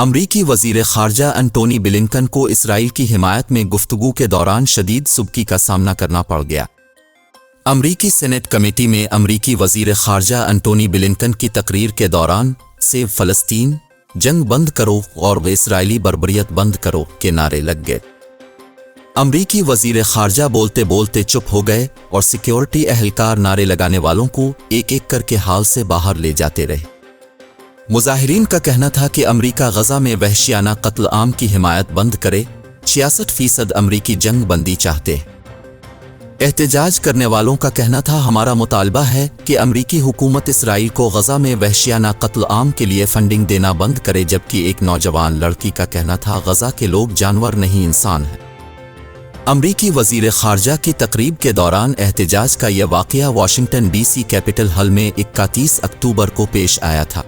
अमरीकी वज़ीर ख़ारजा एंटोनी ब्लिंकन को इसराइल की हिमायत में गुफ्तगू के दौरान शदीद सुबकी का सामना करना पड़ गया। अमरीकी सेनेट कमेटी में अमरीकी वज़ीर ख़ारजा एंटोनी ब्लिंकन की तकरीर के दौरान सेव फ़लस्तीन, जंग बंद करो और इसराइली बर्बरियत बंद करो के नारे लग गए। अमरीकी वज़ीर ख़ारजा बोलते बोलते चुप हो गए और सिक्योरिटी एहलकार नारे लगाने वालों को एक एक करके हाल से बाहर ले जाते रहे। मुज़ाहिरीन का कहना था कि अमरीका गज़ा में वहशियाना कत्ल आम की हिमायत बंद करे। 66% अमरीकी जंग बंदी चाहते हैं। एहतजाज करने वालों का कहना था, हमारा मुतालबा है कि अमरीकी हुकूमत इसराइल को गज़ा में वहशियाना कत्ल आम के लिए फंडिंग देना बंद करे। जबकि एक नौजवान लड़की का कहना था, गज़ा के लोग जानवर नहीं इंसान हैं। अमरीकी वज़ीर ख़ारजा की तकरीब के दौरान एहतजाज का यह वाक़या वाशिंगटन DC कैपिटल हॉल में 31 अक्टूबर को पेश आया था।